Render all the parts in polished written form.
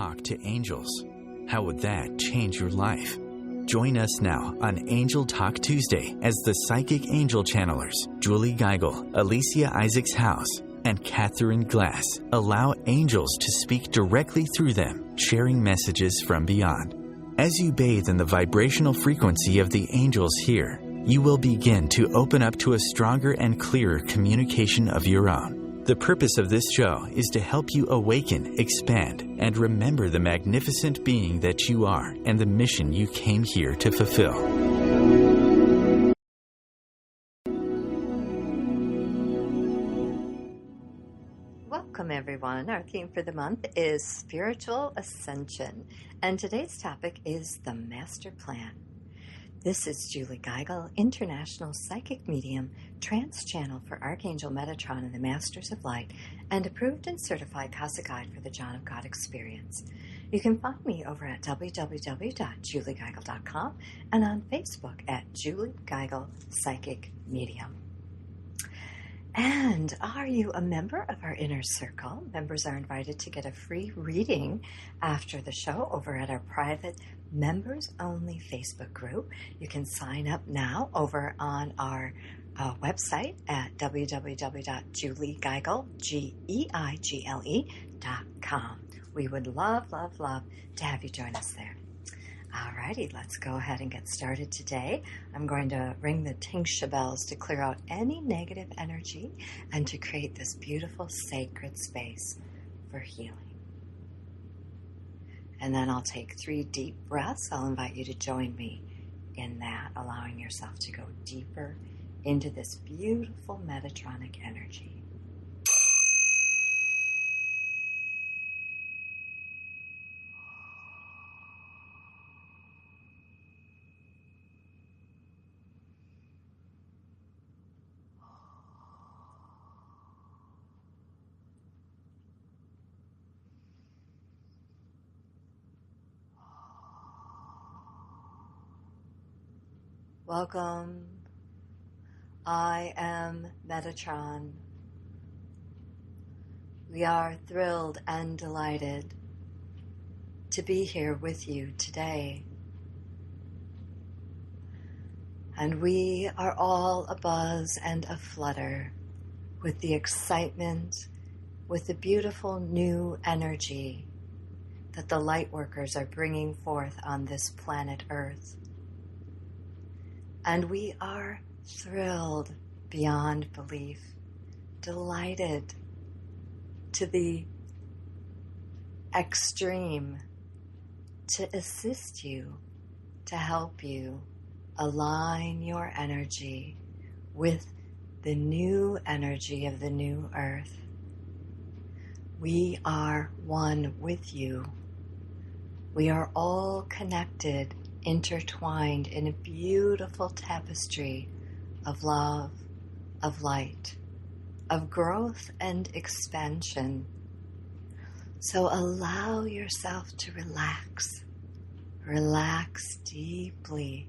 talk to angels. How would that change your life? Join us now on Angel Talk Tuesday as the psychic angel channelers, Julie Geigel, Alicia Isaacs House, and Catherine Glass allow angels to speak directly through them, sharing messages from beyond. As you bathe in the vibrational frequency of the angels here, you will begin to open up to a stronger and clearer communication of your own. The purpose of this show is to help you awaken, expand, and remember the magnificent being that you are and the mission you came here to fulfill. Welcome, everyone. Our theme for the month is Spiritual Ascension, and today's topic is the Master Plan. This is Julie Geigel, International Psychic Medium, Trance Channel for Archangel Metatron and the Masters of Light, and approved and certified Casa Guide for the John of God Experience. You can find me over at www.juliegeigel.com and on Facebook at Julie Geigel Psychic Medium. And are you a member of our inner circle? Members are invited to get a free reading after the show over at our private members-only Facebook group. You can sign up now over on our website at www.juliegeigel.com. We would love to have you join us there. Alrighty, let's go ahead and get started today. I'm going to ring the tingsha bells to clear out any negative energy and to create this beautiful sacred space for healing. And then I'll take 3 deep breaths. I'll invite you to join me in that, allowing yourself to go deeper into this beautiful Metatronic energy. Welcome. I am Metatron. We are thrilled and delighted to be here with you today. And we are all abuzz and aflutter with the excitement, with the beautiful new energy that the light workers are bringing forth on this planet Earth. And we are thrilled beyond belief, delighted to the extreme to assist you, to help you align your energy with the new energy of the new earth. We are one with you. We are all connected, intertwined in a beautiful tapestry of love, of light, of growth and expansion. So allow yourself to relax deeply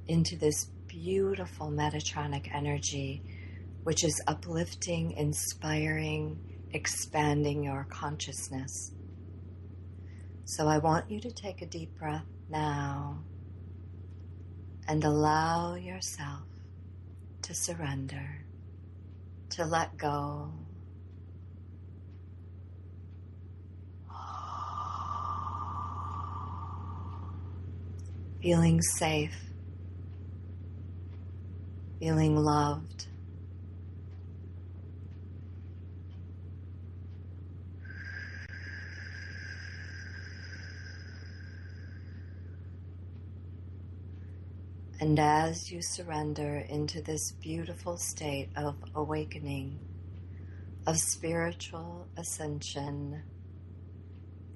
into this beautiful Metatronic energy, which is uplifting, inspiring, expanding your consciousness. So I want you to take a deep breath now and allow yourself to surrender, to let go. Feeling safe, feeling loved. And as you surrender into this beautiful state of awakening, of spiritual ascension,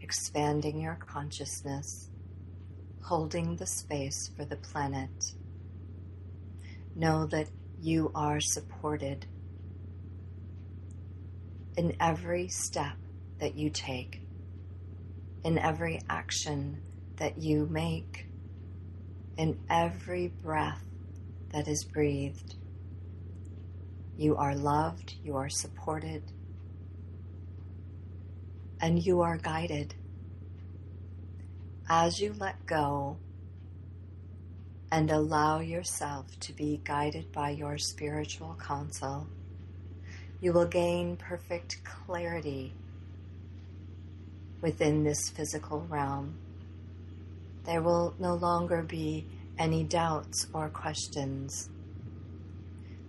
expanding your consciousness, holding the space for the planet, know that you are supported in every step that you take, in every action that you make, in every breath that is breathed. You are loved, you are supported, and you are guided as you let go and allow yourself to be guided by your spiritual counsel, you will gain perfect clarity within this physical realm. There will no longer be any doubts or questions.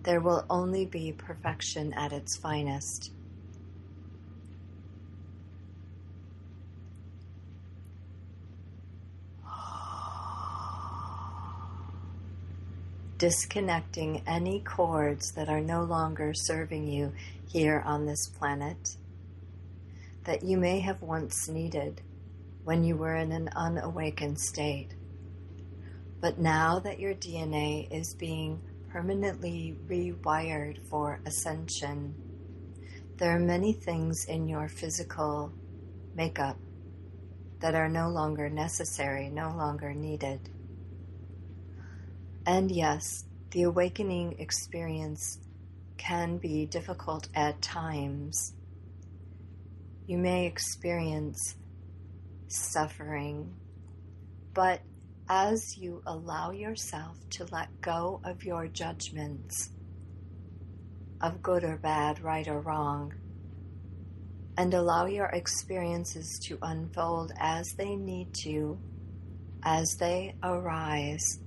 There will only be perfection at its finest. Disconnecting any cords that are no longer serving you here on this planet, that you may have once needed when you were in an unawakened state. But now that your DNA is being permanently rewired for ascension, there are many things in your physical makeup that are no longer necessary, no longer needed. And yes, the awakening experience can be difficult at times. You may experience suffering, but as you allow yourself to let go of your judgments of good or bad, right or wrong, and allow your experiences to unfold as they need to, as they arise,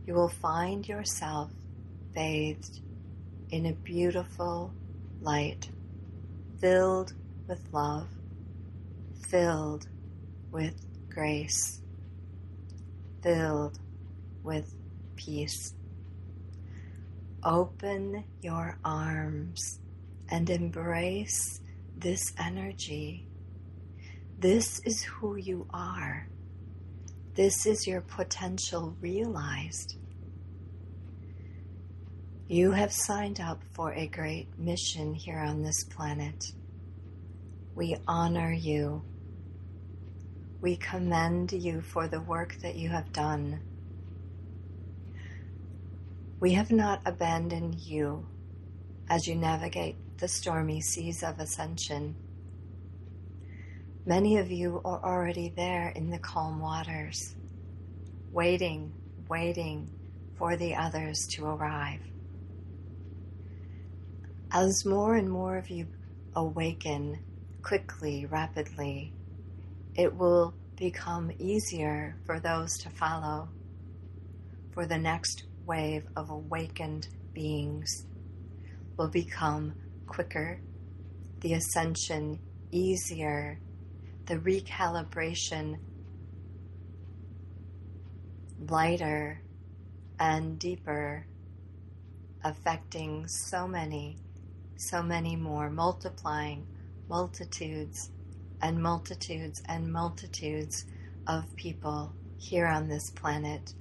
you will find yourself bathed in a beautiful light, filled with love, filled with grace, filled with peace. Open your arms and embrace this energy. This is who you are. This is your potential realized. You have signed up for a great mission here on this planet. We honor you. We commend you for the work that you have done. We have not abandoned you as you navigate the stormy seas of ascension. Many of you are already there in the calm waters, waiting for the others to arrive. As more and more of you awaken quickly, rapidly, it will become easier for those to follow, for the next wave of awakened beings will become quicker, the ascension easier, the recalibration lighter and deeper, affecting so many more, multiplying multitudes and multitudes and multitudes of people here on this planet.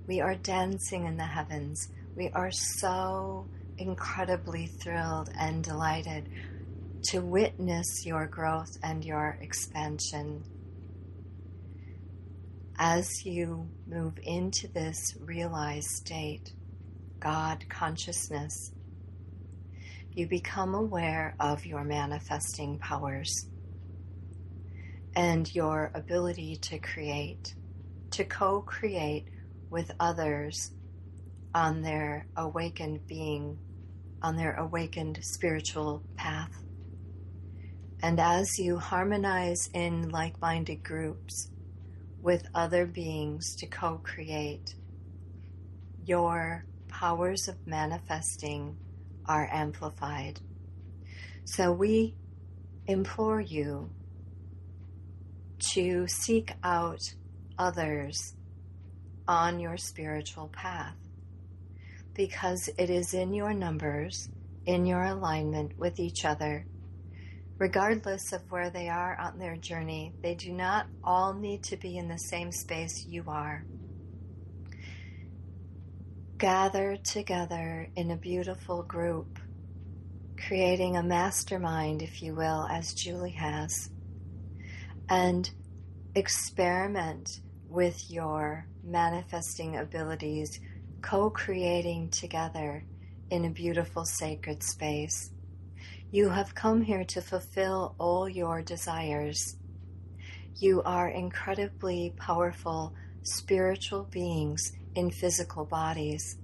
We are dancing in the heavens. We are so incredibly thrilled and delighted to witness your growth and your expansion. As you move into this realized state, God consciousness, you become aware of your manifesting powers and your ability to create, to co-create with others on their awakened being, on their awakened spiritual path. And as you harmonize in like-minded groups with other beings to co-create, your powers of manifesting are amplified. So we implore you to seek out others on your spiritual path, because it is in your numbers, in your alignment with each other. Regardless of where they are on their journey, they do not all need to be in the same space you are. Gather together in a beautiful group, creating a mastermind, if you will, as Julie has, and experiment with your manifesting abilities, co-creating together in a beautiful sacred space. You have come here to fulfill all your desires. You are incredibly powerful spiritual beings in physical bodies.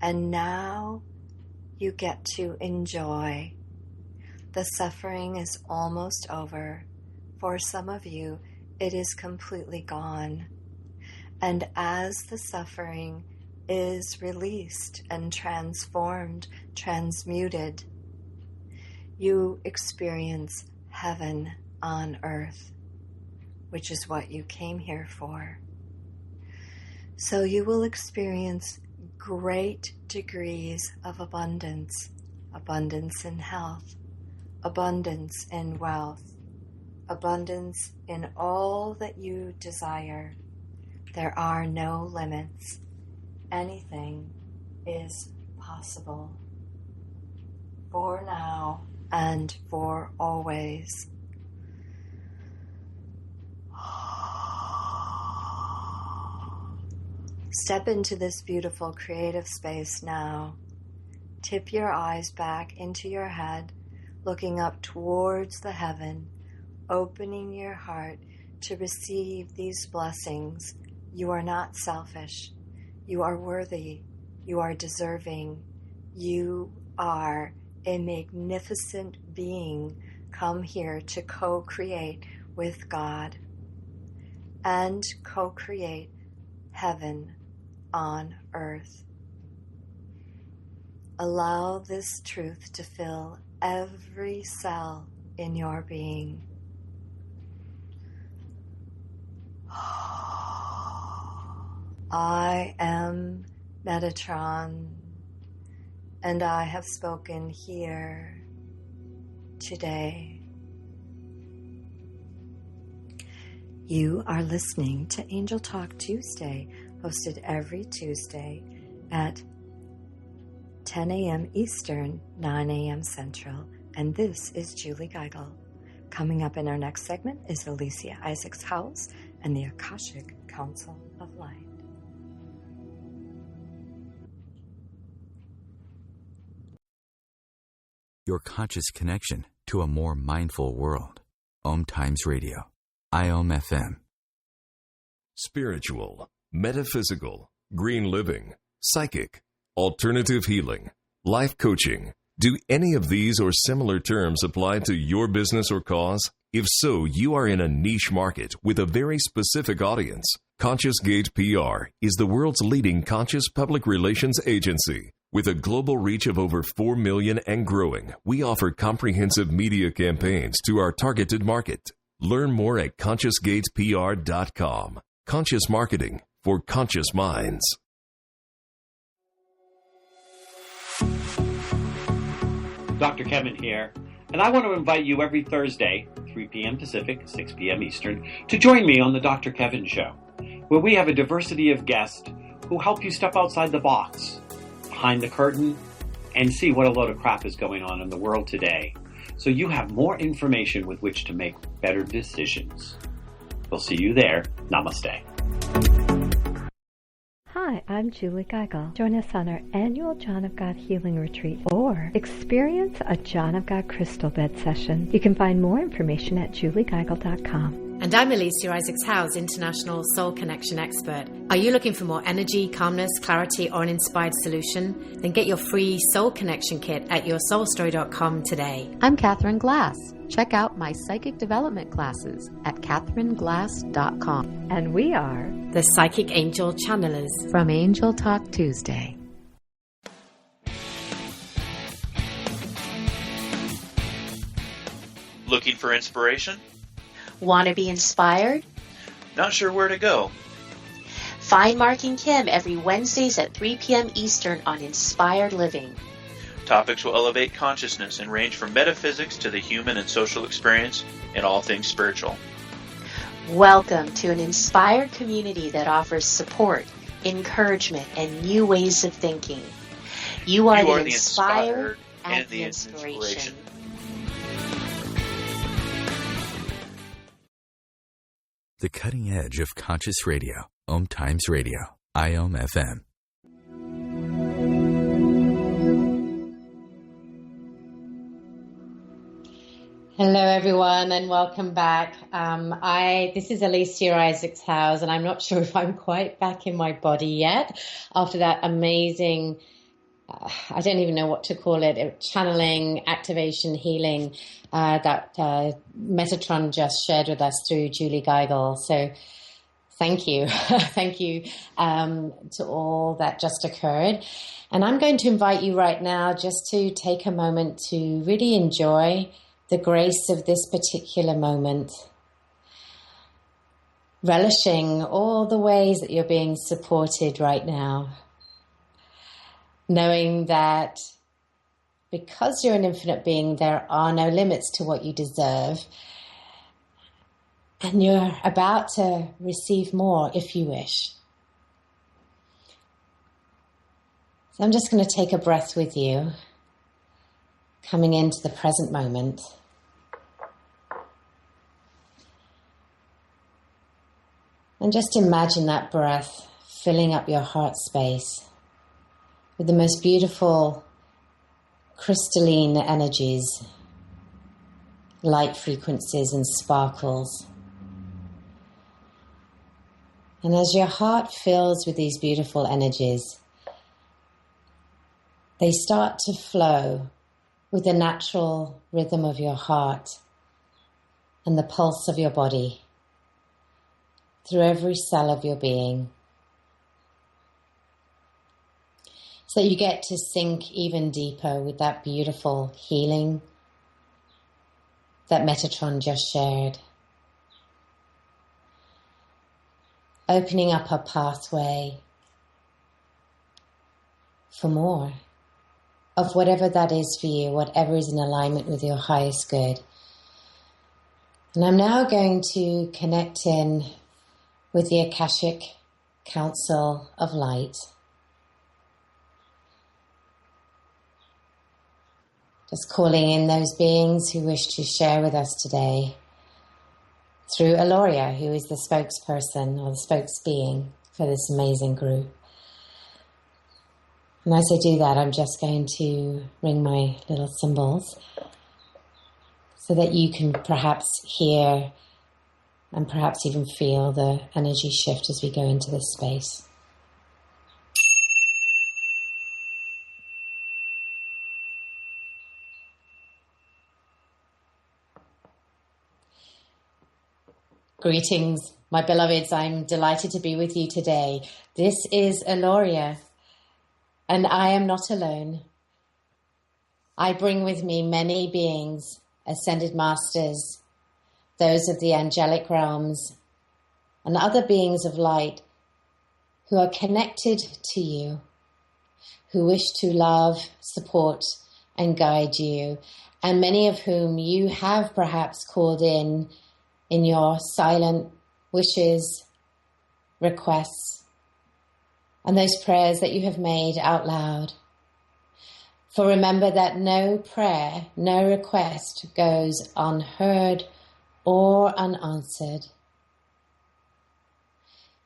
And now you get to enjoy. The suffering is almost over. For some of you, it is completely gone. And as the suffering is released and transformed, transmuted, you experience heaven on earth, which is what you came here for. So you will experience great degrees of abundance, abundance in health, abundance in wealth, abundance in all that you desire. There are no limits. Anything is possible for now and for always. Step into this beautiful creative space now. Tip your eyes back into your head, looking up towards the heaven, opening your heart to receive these blessings. You are not selfish. You are worthy. You are deserving. You are a magnificent being come here to co-create with God and co-create heaven on earth. Allow this truth to fill every cell in your being. I am Metatron, and I have spoken here today. You are listening to Angel Talk Tuesday, hosted every Tuesday at 10 a.m. Eastern, 9 a.m. Central, and this is Julie Geigel. Coming up in our next segment is Alicia Isaacs House and the Akashic Council of Light. Your conscious connection to a more mindful world. OMTimes Radio. IOM-FM. Spiritual, metaphysical, green living, psychic, alternative healing, life coaching. Do any of these or similar terms apply to your business or cause? If so, you are in a niche market with a very specific audience. Conscious Gate PR is the world's leading conscious public relations agency. With a global reach of over 4 million and growing, we offer comprehensive media campaigns to our targeted market. Learn more at consciousgatepr.com. Conscious marketing for conscious minds. Dr. Kevin here, and I want to invite you every Thursday, 3 p.m. Pacific, 6 p.m. Eastern, to join me on The Dr. Kevin Show, where we have a diversity of guests who help you step outside the box, behind the curtain, and see what a load of crap is going on in the world today, so you have more information with which to make better decisions. We'll see you there. Namaste. Hi, I'm Julie Geigel. Join us on our annual John of God Healing Retreat or experience a John of God crystal bed session. You can find more information at juliegeigel.com. And I'm Alicia Isaacs Howe's International Soul Connection Expert. Are you looking for more energy, calmness, clarity, or an inspired solution? Then get your free Soul Connection Kit at yoursoulstory.com today. I'm Catherine Glass. Check out my psychic development classes at catherineglass.com. And we are The Psychic Angel Channelers from Angel Talk Tuesday. Looking for inspiration? Want to be inspired? Not sure where to go? Find Mark and Kim every Wednesdays at 3 p.m. Eastern on Inspired Living. Topics will elevate consciousness and range from metaphysics to the human and social experience and all things spiritual. Welcome to an inspired community that offers support, encouragement, and new ways of thinking. You are the inspired and the inspiration. The cutting edge of conscious radio. OMTimes Radio. IOM-FM. Hello, everyone, and welcome back. This is Alicia Isaacs House, and I'm not sure if I'm quite back in my body yet after that amazing, I don't even know what to call it, channeling, activation, healing that Metatron just shared with us through Julie Geigel. So thank you. Thank you to all that just occurred. And I'm going to invite you right now just to take a moment to really enjoy the grace of this particular moment, relishing all the ways that you're being supported right now, knowing that because you're an infinite being, there are no limits to what you deserve, and you're about to receive more if you wish. So I'm just going to take a breath with you, coming into the present moment. And just imagine that breath filling up your heart space with the most beautiful crystalline energies, light frequencies and sparkles. And as your heart fills with these beautiful energies, they start to flow with the natural rhythm of your heart and the pulse of your body through every cell of your being, so that you get to sink even deeper with that beautiful healing that Metatron just shared, opening up a pathway for more of whatever that is for you, whatever is in alignment with your highest good. And I'm now going to connect in with the Akashic Council of Light. Just calling in those beings who wish to share with us today through Aloria, who is the spokesperson or the spokesbeing for this amazing group. And as I do that, I'm just going to ring my little cymbals so that you can perhaps hear and perhaps even feel the energy shift as we go into this space. Greetings, my beloveds. I'm delighted to be with you today. This is Aloria, and I am not alone. I bring with me many beings, ascended masters, those of the angelic realms, and other beings of light who are connected to you, who wish to love, support, and guide you, and many of whom you have perhaps called in your silent wishes, requests, and those prayers that you have made out loud. For remember that no prayer, no request goes unheard or unanswered.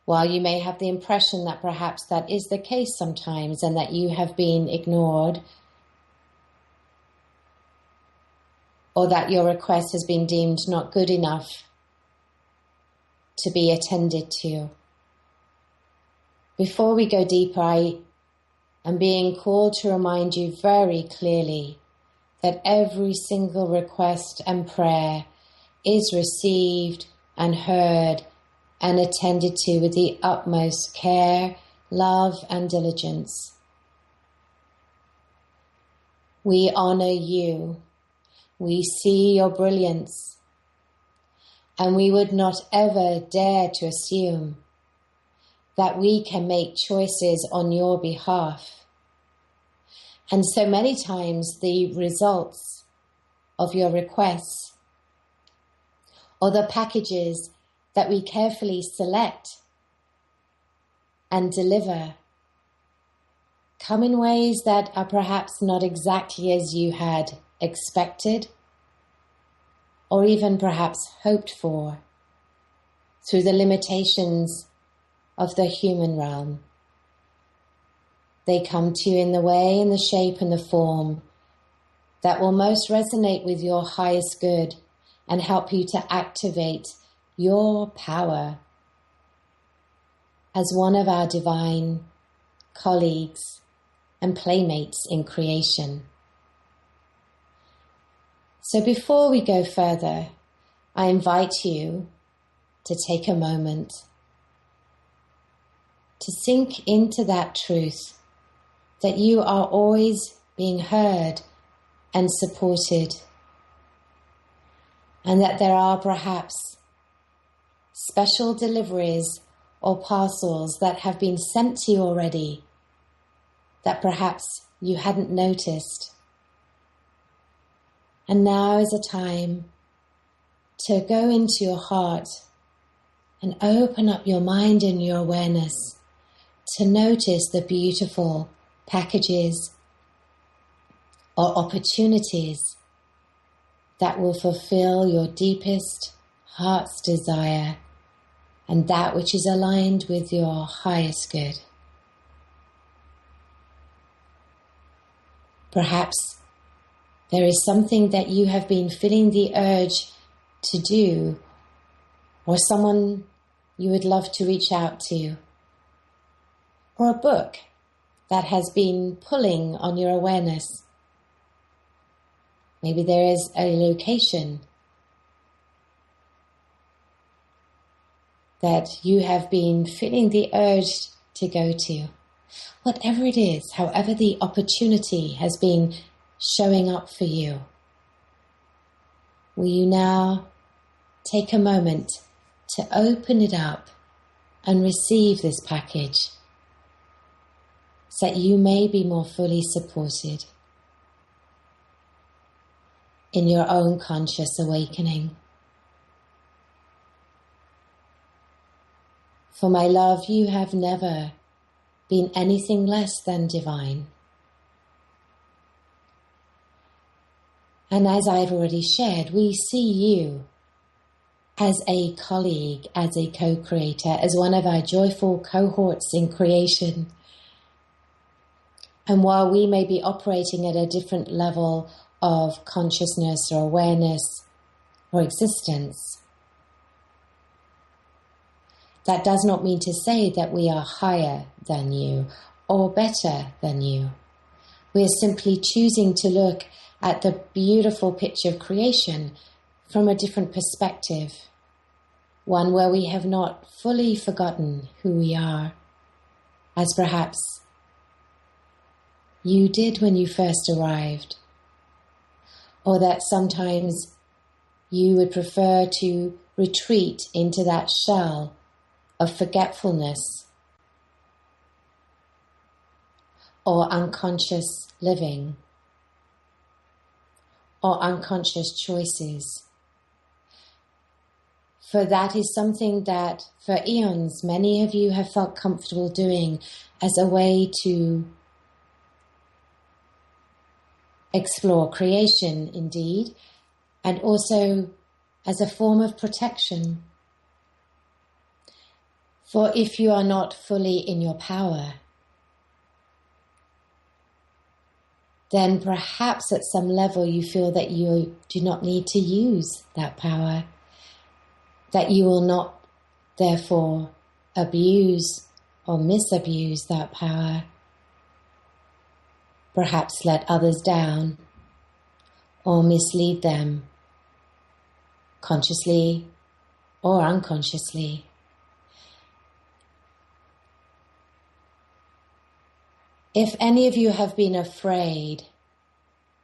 While you may have the impression that perhaps that is the case sometimes and that you have been ignored, or that your request has been deemed not good enough to be attended to, before we go deeper, I am being called to remind you very clearly that every single request and prayer is received and heard and attended to with the utmost care, love, and diligence. We honor you. We see your brilliance. And we would not ever dare to assume that we can make choices on your behalf. And so many times the results of your requests or the packages that we carefully select and deliver come in ways that are perhaps not exactly as you had expected or even perhaps hoped for through the limitations of the human realm. They come to you in the way, in the shape, and the form that will most resonate with your highest good and help you to activate your power as one of our divine colleagues and playmates in creation. So before we go further, I invite you to take a moment to sink into that truth that you are always being heard and supported, and that there are perhaps special deliveries or parcels that have been sent to you already that perhaps you hadn't noticed. And now is a time to go into your heart and open up your mind and your awareness to notice the beautiful packages or opportunities that will fulfill your deepest heart's desire and that which is aligned with your highest good. Perhaps there is something that you have been feeling the urge to do, or someone you would love to reach out to, or a book that has been pulling on your awareness. Maybe there is a location that you have been feeling the urge to go to. Whatever it is, however the opportunity has been showing up for you, will you now take a moment to open it up and receive this package so that you may be more fully supported in your own conscious awakening. For my love, you have never been anything less than divine. And as I've already shared, we see you as a colleague, as a co-creator, as one of our joyful cohorts in creation. And while we may be operating at a different level of consciousness or awareness or existence, that does not mean to say that we are higher than you or better than you. We are simply choosing to look at the beautiful picture of creation from a different perspective, one where we have not fully forgotten who we are, as perhaps you did when you first arrived, or that sometimes you would prefer to retreat into that shell of forgetfulness or unconscious living or unconscious choices. For that is something that for eons many of you have felt comfortable doing as a way to explore creation indeed, and also as a form of protection. For if you are not fully in your power, then perhaps at some level you feel that you do not need to use that power, that you will not therefore abuse or misabuse that power, perhaps let others down or mislead them, consciously or unconsciously. If any of you have been afraid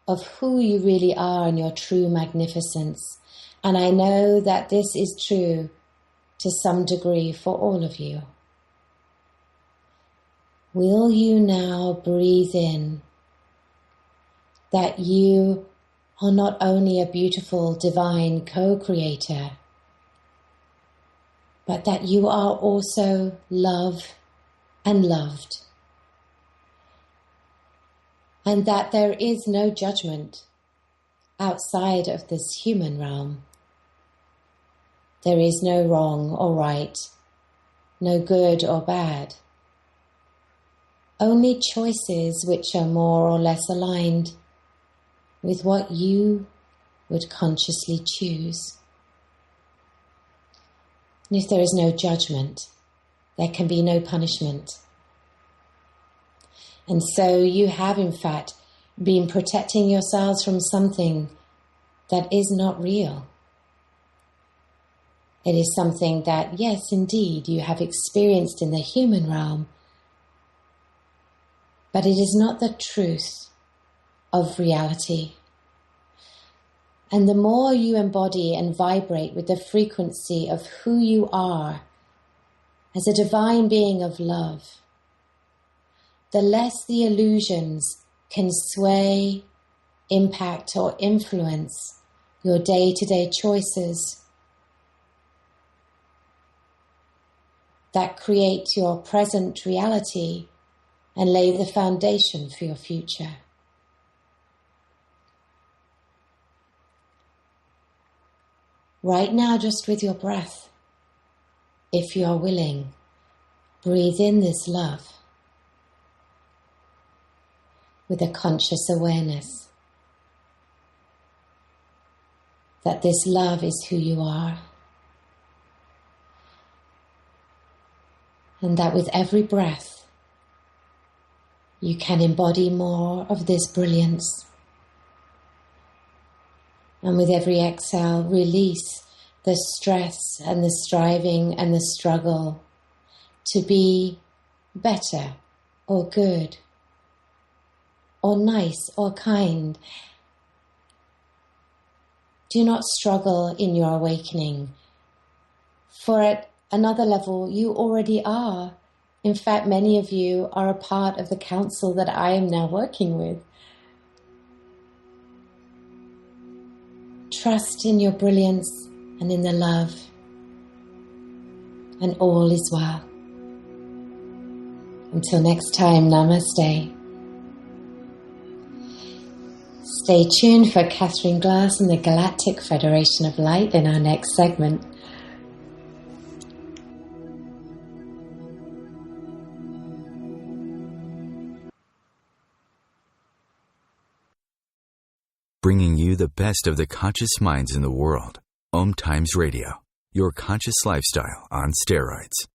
of who you really are in your true magnificence, and I know that this is true to some degree for all of you, will you now breathe in that you are not only a beautiful divine co-creator, but that you are also love and loved, and that there is no judgment outside of this human realm. There is no wrong or right, no good or bad, only choices which are more or less aligned with what you would consciously choose. And if there is no judgment, there can be no punishment. And so you have, in fact, been protecting yourselves from something that is not real. It is something that, yes, indeed, you have experienced in the human realm, but it is not the truth of reality. And the more you embody and vibrate with the frequency of who you are as a divine being of love, the less the illusions can sway, impact, or influence your day-to-day choices that create your present reality and lay the foundation for your future. Right now, just with your breath, if you are willing, breathe in this love with a conscious awareness that this love is who you are, and that with every breath you can embody more of this brilliance. And with every exhale, release the stress and the striving and the struggle to be better or good or nice or kind. Do not struggle in your awakening, for at another level you already are. In fact, many of you are a part of the council that I am now working with. Trust in your brilliance and in the love, and all is well. Until next time, namaste. Stay tuned for Catherine Glass and the Galactic Federation of Light in our next segment. Bringing you the best of the conscious minds in the world. OMTimes Radio, your conscious lifestyle on steroids.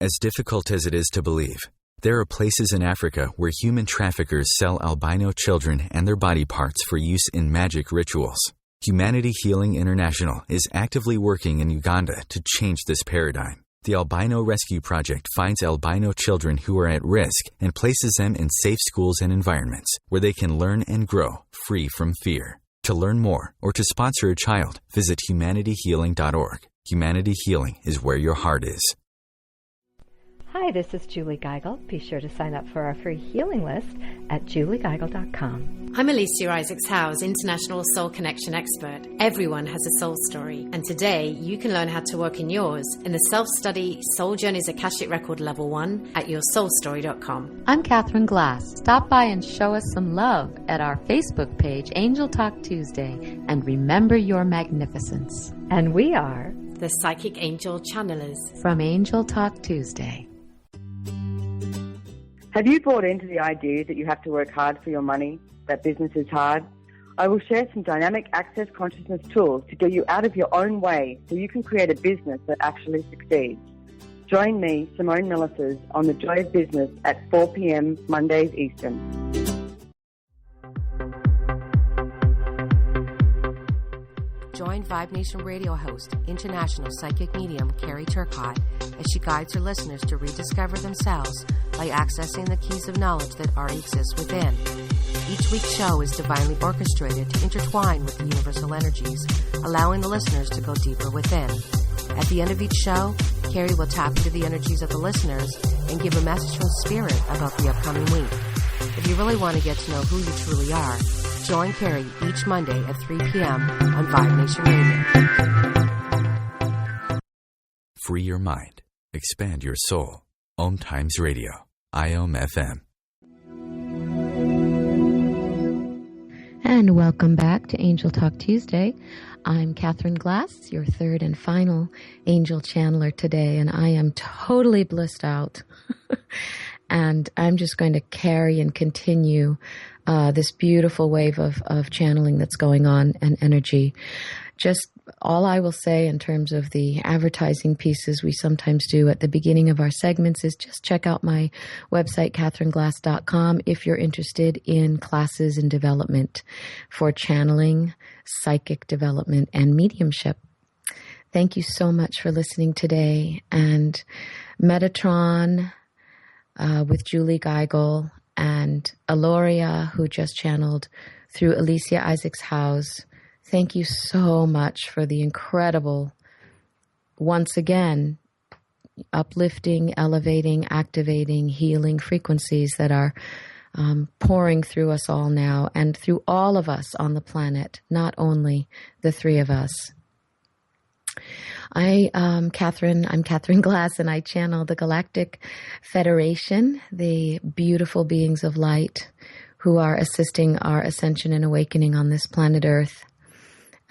As difficult as it is to believe, there are places in Africa where human traffickers sell albino children and their body parts for use in magic rituals. Humanity Healing International is actively working in Uganda to change this paradigm. The Albino Rescue Project finds albino children who are at risk and places them in safe schools and environments where they can learn and grow free from fear. To learn more or to sponsor a child, visit humanityhealing.org. Humanity Healing is where your heart is. Hi, this is Julie Geigel. Be sure to sign up for our free healing list at juliegeigel.com. I'm Alicia Isaacs Howe's International Soul Connection Expert. Everyone has a soul story, and today you can learn how to work in yours in the self-study Soul Journeys Akashic Record Level 1 at yoursoulstory.com. I'm Catherine Glass. Stop by and show us some love at our Facebook page, Angel Talk Tuesday, and remember your magnificence. And we are the Psychic Angel Channelers from Angel Talk Tuesday. Have you bought into the idea that you have to work hard for your money, that business is hard? I will share some dynamic access consciousness tools to get you out of your own way so you can create a business that actually succeeds. Join me, Simone Millisers, on The Joy of Business at 4 p.m. Mondays Eastern. Join Vibe Nation radio host, international psychic medium Carrie Turcotte, as she guides her listeners to rediscover themselves by accessing the keys of knowledge that already exist within. Each week's show is divinely orchestrated to intertwine with the universal energies, allowing the listeners to go deeper within. At the end of each show, Carrie will tap into the energies of the listeners and give a message from Spirit about the upcoming week. If you really want to get to know who you truly are, join Carrie each Monday at 3 p.m. on Vibe Nation Radio. Free your mind. Expand your soul. OMTimes Radio. IOM FM. And welcome back to Angel Talk Tuesday. I'm Catherine Glass, your third and final angel channeler today, and I am totally blissed out. And I'm just going to carry and continue this beautiful wave of channeling that's going on and energy. Just all I will say in terms of the advertising pieces we sometimes do at the beginning of our segments is just check out my website, catherineglass.com, if you're interested in classes and development for channeling, psychic development, and mediumship. Thank you so much for listening today. And Metatron with Julie Geigel and Aloria, who just channeled through Alicia Isaacs House. Thank you so much for the incredible, once again, uplifting, elevating, activating, healing frequencies that are pouring through us all now and through all of us on the planet, not only the three of us. I'm Catherine Glass, and I channel the Galactic Federation, the beautiful beings of light who are assisting our ascension and awakening on this planet Earth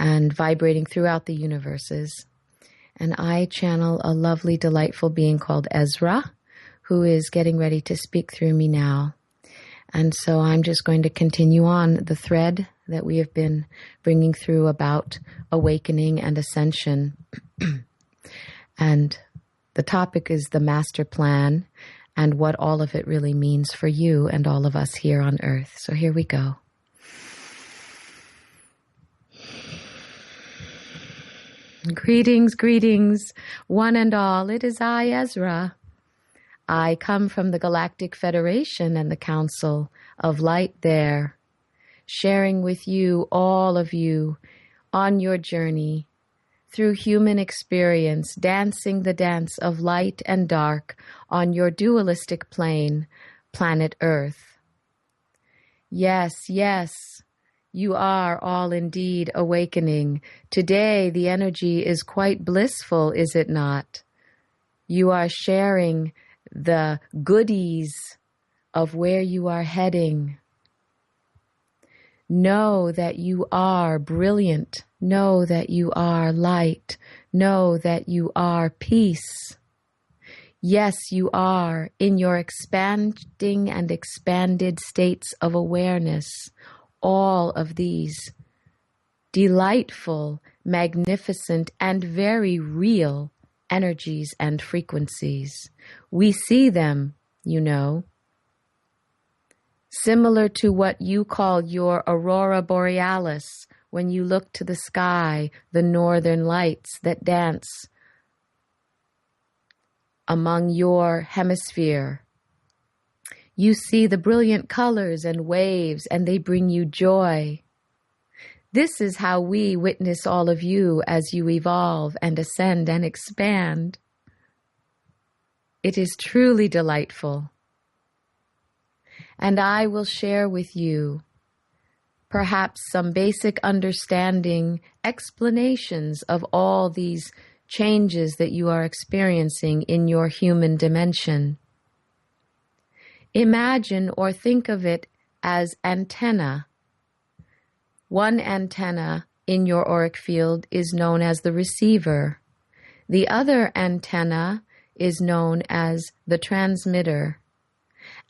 and vibrating throughout the universes. And I channel a lovely, delightful being called Ezra, who is getting ready to speak through me now. And so I'm just going to continue on the thread that we have been bringing through about awakening and ascension. And the topic is the master plan and what all of it really means for you and all of us here on Earth. So here we go. Greetings, greetings, one and all. It is I, Ezra. I come from the Galactic Federation and the Council of Light there, sharing with you, all of you, on your journey through human experience, dancing the dance of light and dark on your dualistic plane, planet Earth. Yes, yes, you are all indeed awakening. Today the energy is quite blissful, is it not? You are sharing the goodies of where you are heading. Know that you are brilliant. Know that you are light. Know that you are peace. Yes, you are in your expanding and expanded states of awareness. All of these delightful, magnificent, and very real energies and frequencies. We see them, you know. Similar to what you call your aurora borealis, when you look to the sky, the northern lights that dance among your hemisphere. You see the brilliant colors and waves, and they bring you joy. This is how we witness all of you as you evolve and ascend and expand. It is truly delightful. And I will share with you perhaps some basic understanding, explanations of all these changes that you are experiencing in your human dimension. Imagine or think of it as antenna. One antenna in your auric field is known as the receiver. The other antenna is known as the transmitter.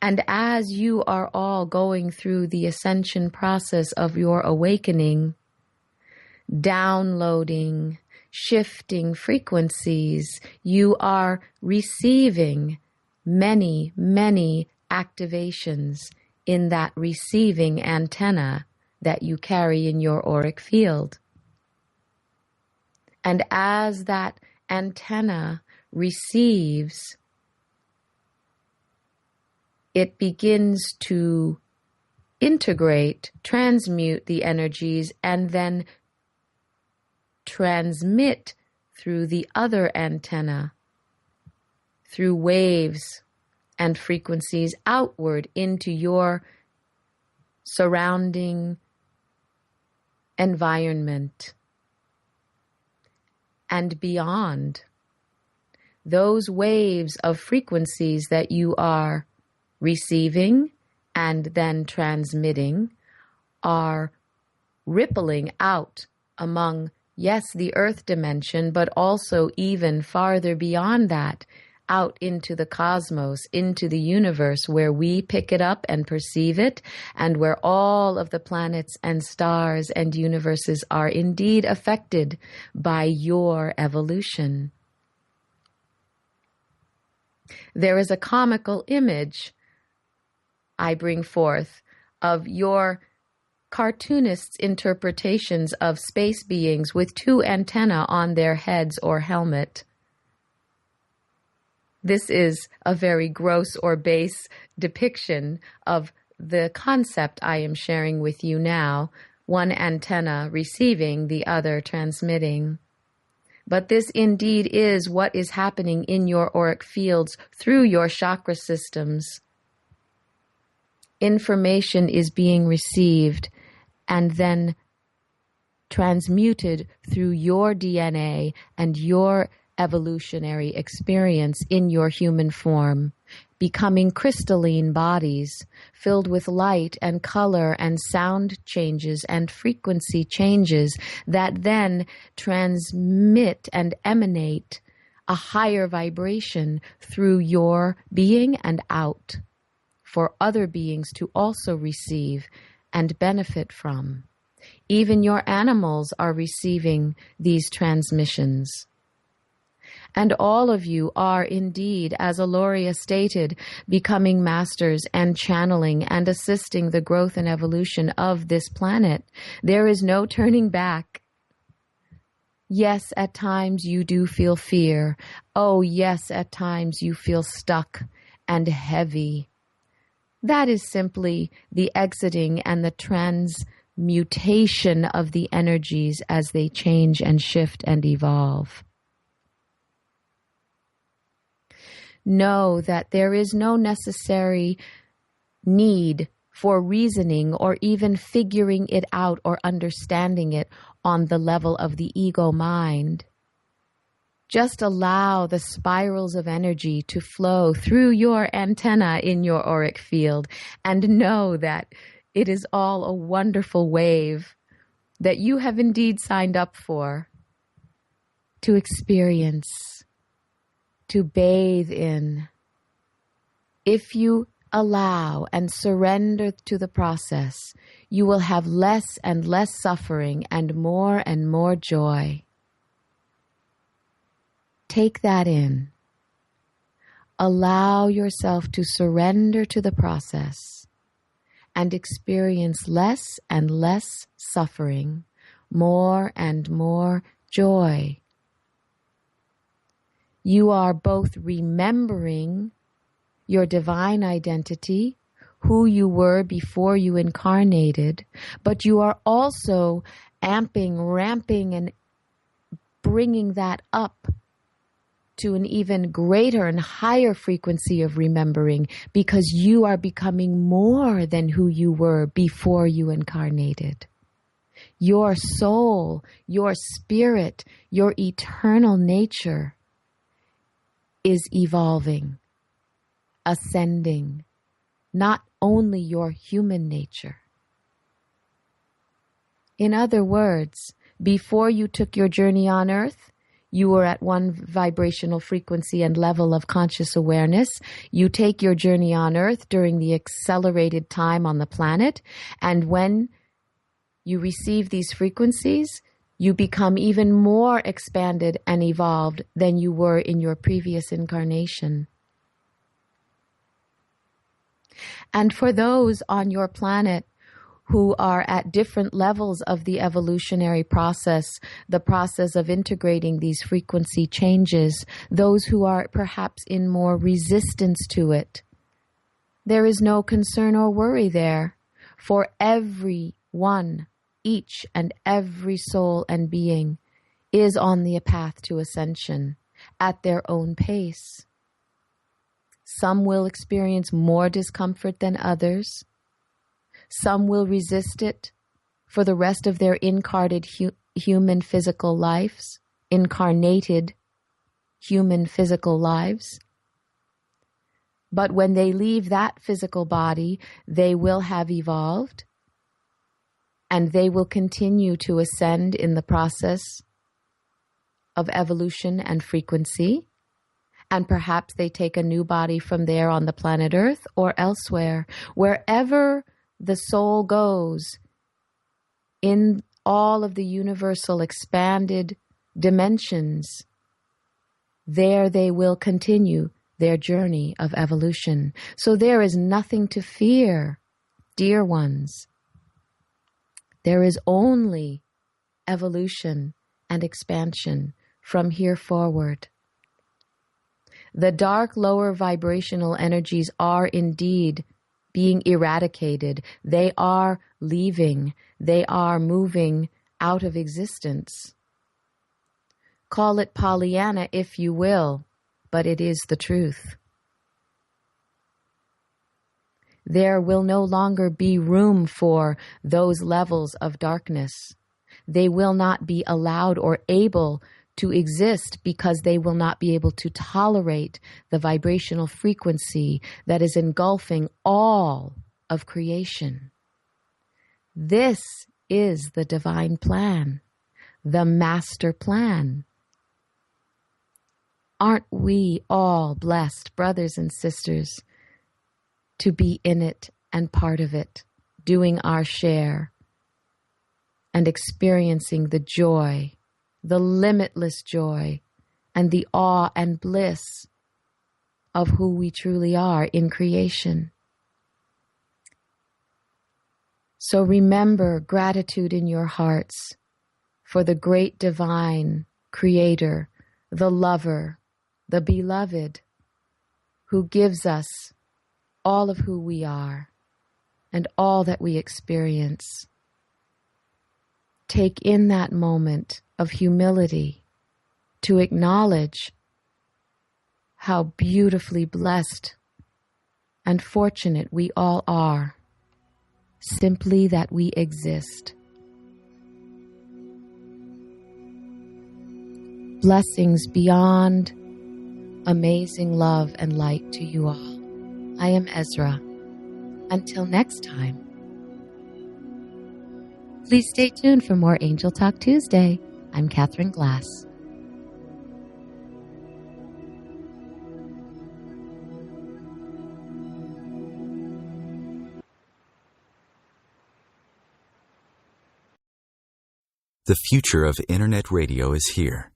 And as you are all going through the ascension process of your awakening, downloading, shifting frequencies, you are receiving many, many activations in that receiving antenna that you carry in your auric field. And as that antenna receives, it begins to integrate, transmute the energies, and then transmit through the other antenna, through waves and frequencies outward into your surrounding environment and beyond. Those waves of frequencies that you are receiving and then transmitting are rippling out among, yes, the earth dimension, but also even farther beyond that, out into the cosmos, into the universe, where we pick it up and perceive it, and where all of the planets and stars and universes are indeed affected by your evolution. There is a comical image I bring forth of your cartoonists' interpretations of space beings with 2 antennae on their heads or helmet. This is a very gross or base depiction of the concept I am sharing with you now, one antenna receiving, the other transmitting. But this indeed is what is happening in your auric fields through your chakra systems. Information is being received and then transmuted through your DNA and your evolutionary experience in your human form, becoming crystalline bodies filled with light and color and sound changes and frequency changes that then transmit and emanate a higher vibration through your being and out for other beings to also receive and benefit from. Even your animals are receiving these transmissions. And all of you are indeed, as Aloria stated, becoming masters and channeling and assisting the growth and evolution of this planet. There is no turning back. Yes, at times you do feel fear. Oh, yes, at times you feel stuck and heavy. That is simply the exiting and the transmutation of the energies as they change and shift and evolve. Know that there is no necessary need for reasoning or even figuring it out or understanding it on the level of the ego mind. Just allow the spirals of energy to flow through your antenna in your auric field and know that it is all a wonderful wave that you have indeed signed up for to experience, to bathe in. If you allow and surrender to the process, you will have less and less suffering and more joy. Take that in. Allow yourself to surrender to the process and experience less and less suffering, more and more joy. You are both remembering your divine identity, who you were before you incarnated, but you are also ramping, and bringing that up to an even greater and higher frequency of remembering, because you are becoming more than who you were before you incarnated. Your soul, your spirit, your eternal nature is evolving, ascending, not only your human nature. In other words, before you took your journey on Earth, you were at one vibrational frequency and level of conscious awareness. You take your journey on Earth during the accelerated time on the planet, and when you receive these frequencies, you become even more expanded and evolved than you were in your previous incarnation. And for those on your planet who are at different levels of the evolutionary process, the process of integrating these frequency changes, those who are perhaps in more resistance to it, there is no concern or worry there, for everyone, each and every soul and being is on the path to ascension at their own pace. Some will experience more discomfort than others. Some will resist it for the rest of their incarnated human physical lives, incarnated human physical lives. But when they leave that physical body, they will have evolved, and they will continue to ascend in the process of evolution and frequency. And perhaps they take a new body from there on the planet Earth or elsewhere. Wherever the soul goes in all of the universal expanded dimensions, there they will continue their journey of evolution. So there is nothing to fear, dear ones. There is only evolution and expansion from here forward. The dark lower vibrational energies are indeed being eradicated. They are leaving. They are moving out of existence. Call it Pollyanna if you will, but it is the truth. There will no longer be room for those levels of darkness. They will not be allowed or able to exist because they will not be able to tolerate the vibrational frequency that is engulfing all of creation. This is the divine plan, the master plan. Aren't we all blessed, brothers and sisters, to be in it and part of it, doing our share and experiencing the joy, the limitless joy, and the awe and bliss of who we truly are in creation. So remember gratitude in your hearts for the great divine creator, the lover, the beloved, who gives us all of who we are and all that we experience. Take in that moment of humility to acknowledge how beautifully blessed and fortunate we all are, simply that we exist. Blessings beyond amazing love and light to you all. I am Ezra. Until next time. Please stay tuned for more Angel Talk Tuesday. I'm Catherine Glass. The future of Internet radio is here.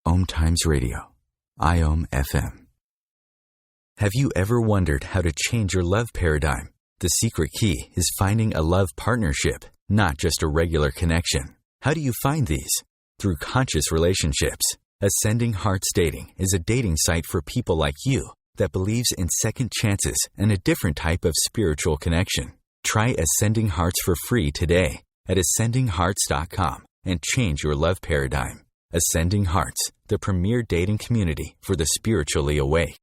OMTimes Radio, IOM FM. Have you ever wondered how to change your love paradigm? The secret key is finding a love partnership, not just a regular connection. How do you find these? Through conscious relationships. Ascending Hearts Dating is a dating site for people like you that believes in second chances and a different type of spiritual connection. Try Ascending Hearts for free today at ascendinghearts.com and change your love paradigm. Ascending Hearts, the premier dating community for the spiritually awake.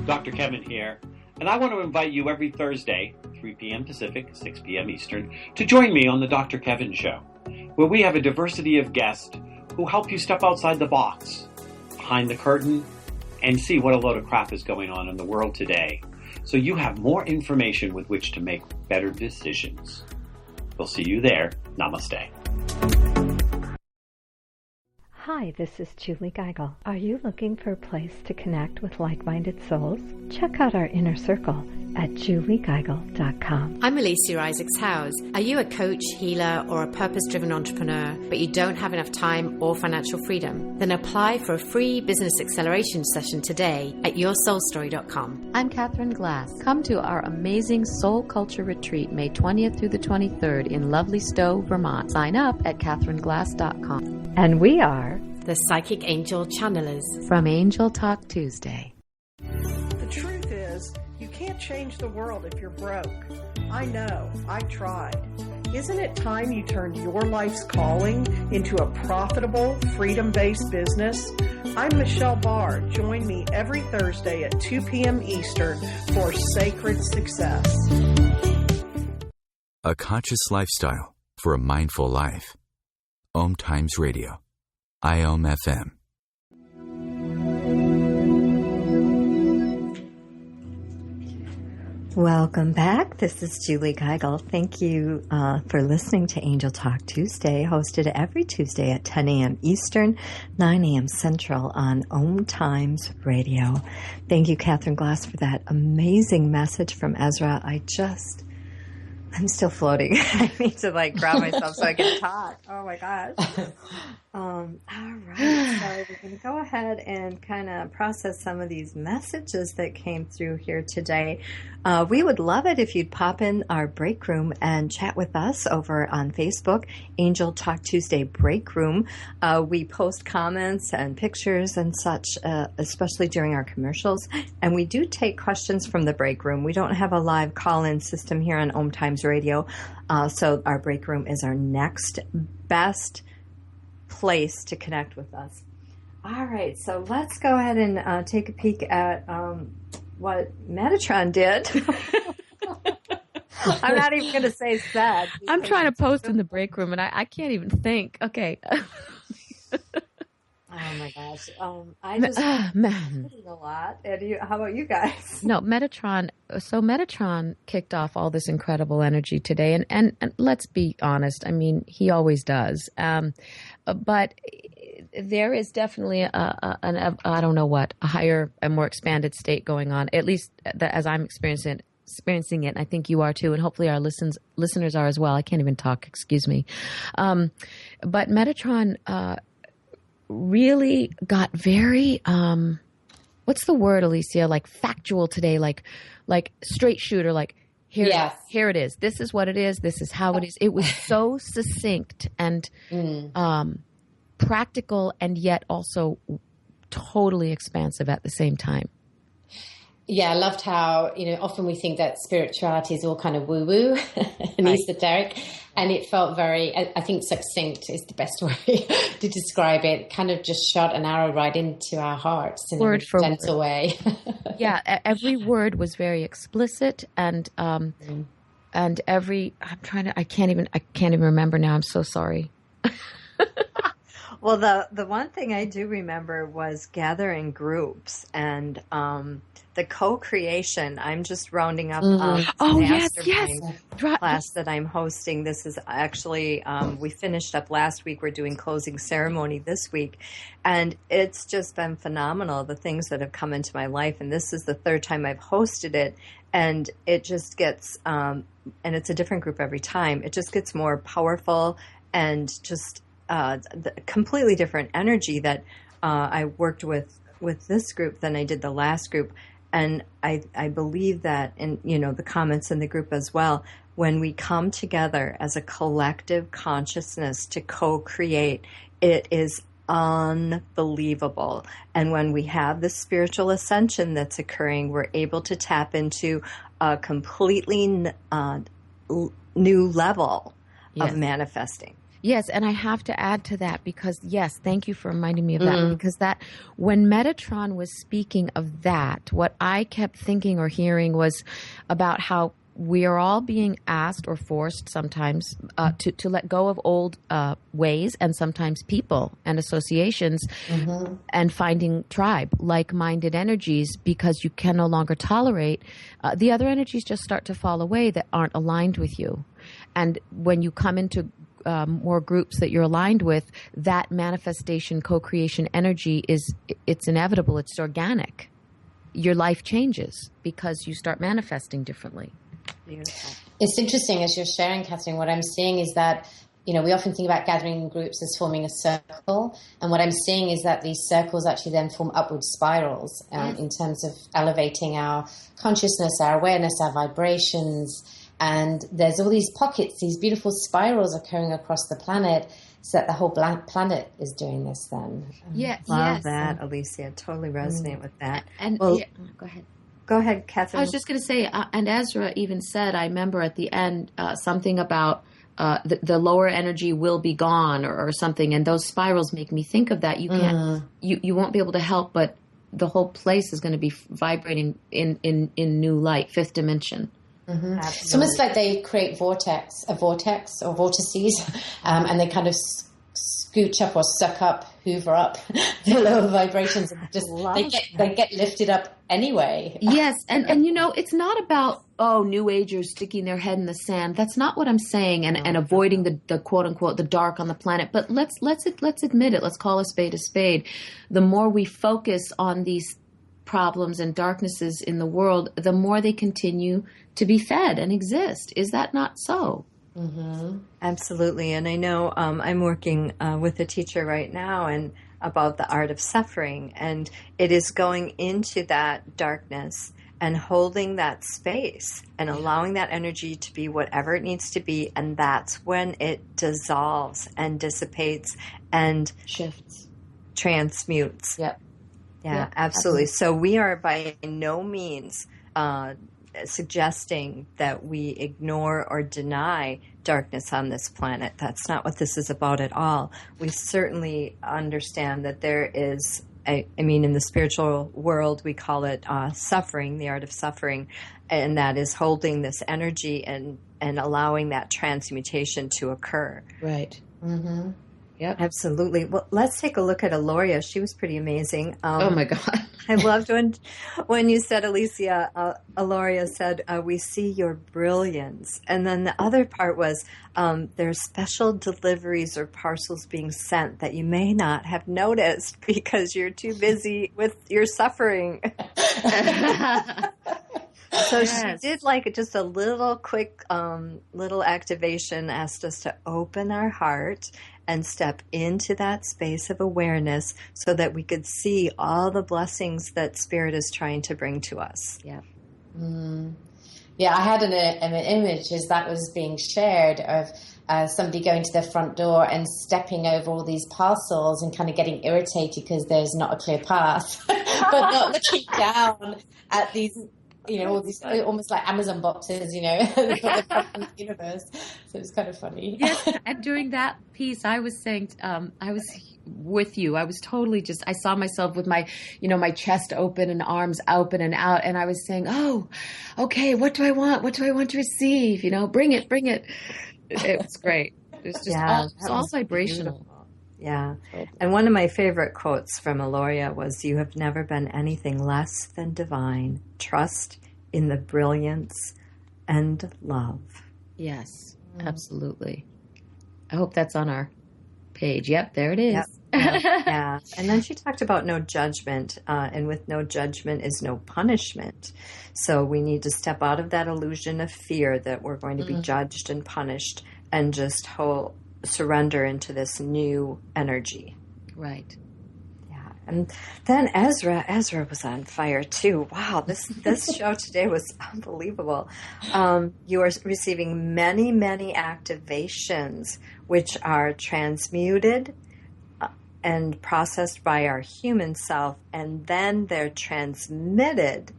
Dr. Kevin here, and I want to invite you every Thursday, 3 p.m. Pacific, 6 p.m. Eastern, to join me on the Dr. Kevin Show, where we have a diversity of guests who help you step outside the box, behind the curtain, and see what a load of crap is going on in the world today, so you have more information with which to make better decisions. We'll see you there. Namaste. Hi, this is Julie Geigel. Are you looking for a place to connect with like-minded souls? Check out our inner circle at juliegeigel.com. I'm Alicia Isaacs-Howes. Are you a coach, healer, or a purpose-driven entrepreneur, but you don't have enough time or financial freedom? Then apply for a free business acceleration session today at yoursoulstory.com. I'm Catherine Glass. Come to our amazing Soul Culture Retreat May 20th through the 23rd in lovely Stowe, Vermont. Sign up at catherineglass.com. And we are the Psychic Angel Channelers from Angel Talk Tuesday. The truth is, you can't change the world if you're broke. I know, I tried. Isn't it time you turned your life's calling into a profitable, freedom-based business? I'm Michelle Barr. Join me every Thursday at 2 p.m. Eastern for Sacred Success. A conscious lifestyle for a mindful life. OMTimes Radio, IOM FM. Welcome back. This is Julie Geigel. Thank you for listening to Angel Talk Tuesday, hosted every Tuesday at 10 a.m. Eastern, 9 a.m. Central on OMTimes Radio. Thank you, Catherine Glass, for that amazing message from Ezra. I'm still floating. I need to grab myself so I can talk. Oh my gosh. All right. So we're going to go ahead and kind of process some of these messages that came through here today. We would love it if you'd pop in our break room and chat with us over on Facebook, Angel Talk Tuesday Break Room. We post comments and pictures and such, especially during our commercials. And we do take questions from the break room. We don't have a live call-in system here on OMTimes Radio. So our break room is our next best place to connect with us. All right, so let's go ahead and take a peek at what Metatron did. I'm not even going to say said. I'm trying to post in the break room, and I can't even think. Okay. Oh my gosh. I just man. A lot. And how about you guys? No, Metatron. So Metatron kicked off all this incredible energy today, and let's be honest. I mean, he always does. But there is definitely a higher and more expanded state going on. At least as I'm experiencing it. I think you are too, and hopefully our listeners are as well. I can't even talk. Excuse me. But Metatron. Really got very what's the word, Alicia, factual today, like straight shooter, here it is, this is what it is, this is how it is. It was so succinct and practical, and yet also totally expansive at the same time. Yeah, I loved how, often we think that spirituality is all kind of woo-woo and esoteric. And it felt very, I think succinct is the best way to describe it. Kind of just shot an arrow right into our hearts in a gentle way. Yeah, every word was very explicit, and every, I can't even remember now. I'm so sorry. Well, the one thing I do remember was gathering groups and the co-creation. I'm just rounding up mastermind class that I'm hosting. This is actually, we finished up last week. We're doing closing ceremony this week. And it's just been phenomenal, the things that have come into my life. And this is the third time I've hosted it. And it just gets, and it's a different group every time. It just gets more powerful and just the completely different energy that I worked with this group than I did the last group. And I believe that in, the comments in the group as well, when we come together as a collective consciousness to co-create, it is unbelievable. And when we have the spiritual ascension that's occurring, we're able to tap into a completely new level of manifesting. Yes, and I have to add to that because, yes, thank you for reminding me of that, because that when Metatron was speaking of that, what I kept thinking or hearing was about how we are all being asked or forced sometimes to let go of old ways, and sometimes people and associations, and finding tribe, like-minded energies, because you can no longer tolerate the other energies just start to fall away that aren't aligned with you. And when you come into more groups that you're aligned with, that manifestation, co-creation energy it's inevitable. It's organic. Your life changes because you start manifesting differently. Beautiful. It's interesting as you're sharing, Catherine. What I'm seeing is that, we often think about gathering in groups as forming a circle. And what I'm seeing is that these circles actually then form upward spirals in terms of elevating our consciousness, our awareness, our vibrations. And there's all these pockets, these beautiful spirals occurring across the planet, so that the whole planet is doing this then. Love that, Alicia. Totally resonate with that. And go ahead. Go ahead, Catherine. I was just going to say, and Ezra even said, I remember at the end, something about the lower energy will be gone or something. And those spirals make me think of that. You can't, you won't be able to help, but the whole place is going to be vibrating in new light, fifth dimension. It's almost like they create a vortex or vortices, and they kind of scooch up or suck up, hoover up the lower vibrations, and just they get lifted up anyway. Yes. And you know, it's not about, New Agers sticking their head in the sand. That's not what I'm saying. And avoiding the quote unquote, the dark on the planet. But let's admit it. Let's call a spade a spade. The more we focus on these problems and darknesses in the world, the more they continue to be fed and exist. Is that not so? Mm-hmm. Absolutely. And I know I'm working with a teacher right now and about the art of suffering. And it is going into that darkness and holding that space and allowing that energy to be whatever it needs to be. And that's when it dissolves and dissipates and shifts, transmutes. Yep. Yeah, absolutely. So we are by no means suggesting that we ignore or deny darkness on this planet. That's not what this is about at all. We certainly understand that there is, I mean, in the spiritual world, we call it suffering, the art of suffering, and that is holding this energy and allowing that transmutation to occur. Right. Mm-hmm. Yep. Absolutely. Well, let's take a look at Aloria. She was pretty amazing. Oh my God. I loved when you said, Alicia, Aloria said, we see your brilliance. And then the other part was there's special deliveries or parcels being sent that you may not have noticed because you're too busy with your suffering. So she did like just a little quick little activation, asked us to open our heart and step into that space of awareness so that we could see all the blessings that Spirit is trying to bring to us. Yeah. Yeah, I had an image as that was being shared of somebody going to their front door and stepping over all these parcels and kind of getting irritated because there's not a clear path, but not looking down at these, all these almost like Amazon boxes, the universe. So it's kind of funny. Yes, and during that piece, I was saying, I was with you. I was totally I saw myself with my, my chest open and arms open and out. And I was saying, oh, okay, what do I want? What do I want to receive? Bring it. It was great. It was just all vibrational. Beautiful. Yeah. And one of my favorite quotes from Aloria was, "You have never been anything less than divine. Trust in the brilliance and love." Yes, absolutely. I hope that's on our page. Yep, there it is. Yep. Yeah. And then she talked about no judgment, and with no judgment is no punishment. So we need to step out of that illusion of fear that we're going to be judged and punished and just surrender into this new energy. Right. Yeah. And then Ezra was on fire too. Wow, this show today was unbelievable. You are receiving many, many activations which are transmuted and processed by our human self, and then they're transmitted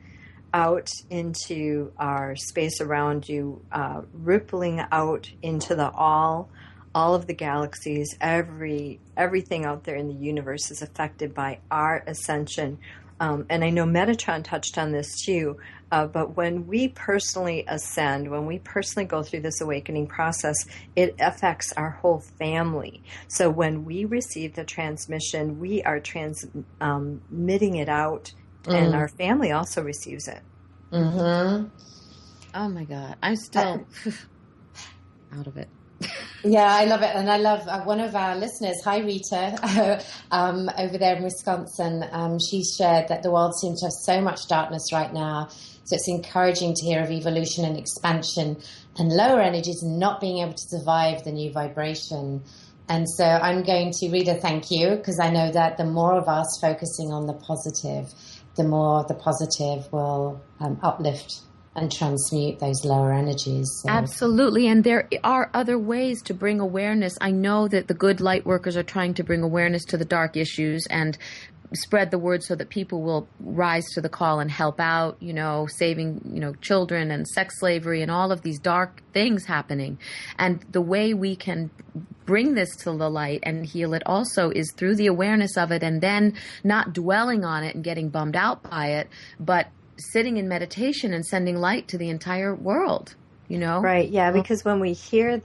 out into our space around you, rippling out into the all of the galaxies. Everything out there in the universe is affected by our ascension. And I know Metatron touched on this too, but when we personally ascend, when we personally go through this awakening process, it affects our whole family. So when we receive the transmission, we are transmitting it out, and our family also receives it. Mm-hmm. Oh my God. I'm still out of it. Yeah, I love it. And I love one of our listeners, hi Rita, over there in Wisconsin. She shared that the world seems to have so much darkness right now. So it's encouraging to hear of evolution and expansion and lower energies not being able to survive the new vibration. And so I'm going to read a thank you, because I know that the more of us focusing on the positive, the more the positive will uplift and transmute those lower energies. So. Absolutely. And there are other ways to bring awareness. I know that the good light workers are trying to bring awareness to the dark issues and spread the word so that people will rise to the call and help out, saving, children and sex slavery and all of these dark things happening. And the way we can bring this to the light and heal it also is through the awareness of it, and then not dwelling on it and getting bummed out by it, but sitting in meditation and sending light to the entire world, Right. Yeah. Because when we hear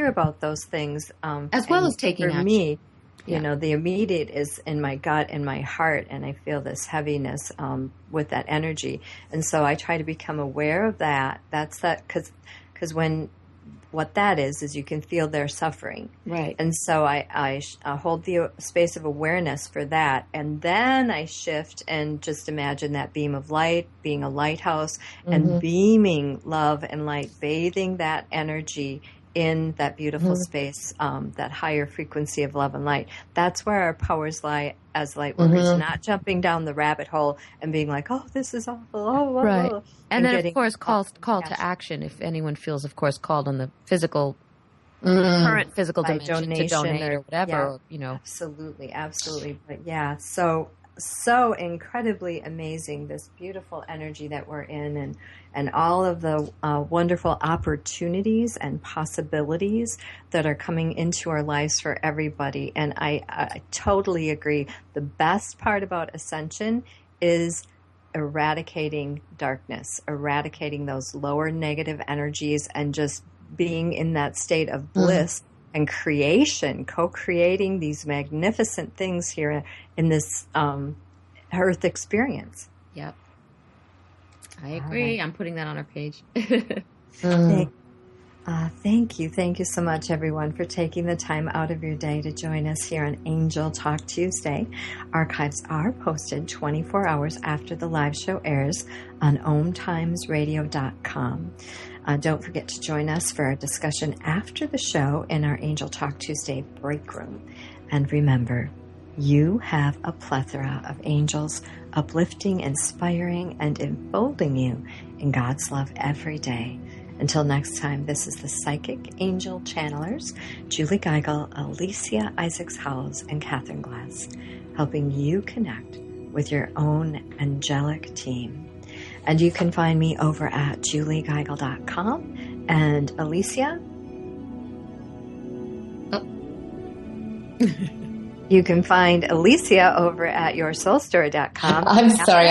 about those things, as well as taking action. You know, the immediate is in my gut and my heart, and I feel this heaviness with that energy. And so I try to become aware of that. That's that, because when what that is you can feel their suffering. Right. And so I hold the space of awareness for that. And then I shift and just imagine that beam of light being a lighthouse and beaming love and light, bathing that energy in that beautiful space, that higher frequency of love and light. That's where our powers lie as light workers, not jumping down the rabbit hole and being like, oh, this is awful. Oh, right. Oh. And then, of course, call to action if anyone feels, of course, called on the physical, current physical dimension to donate or whatever. Absolutely. But yeah, so incredibly amazing, this beautiful energy that we're in, and all of the wonderful opportunities and possibilities that are coming into our lives for everybody. And I totally agree. The best part about Ascension is eradicating darkness, eradicating those lower negative energies, and just being in that state of bliss and creation, co-creating these magnificent things here in this Earth experience. Yep. I agree. Right. I'm putting that on our page. Thank you. Thank you so much, everyone, for taking the time out of your day to join us here on Angel Talk Tuesday. Archives are posted 24 hours after the live show airs on OMTimesRadio.com. Don't forget to join us for our discussion after the show in our Angel Talk Tuesday break room. And remember, you have a plethora of angels uplifting, inspiring, and enfolding you in God's love every day. Until next time, this is the Psychic Angel Channelers, Julie Geigel, Alicia Isaacs-Howes, and Catherine Glass, helping you connect with your own angelic team. And you can find me over at juliegeigel.com. And Alicia? You can find Alicia over at yoursoulstory.com. I'm sorry,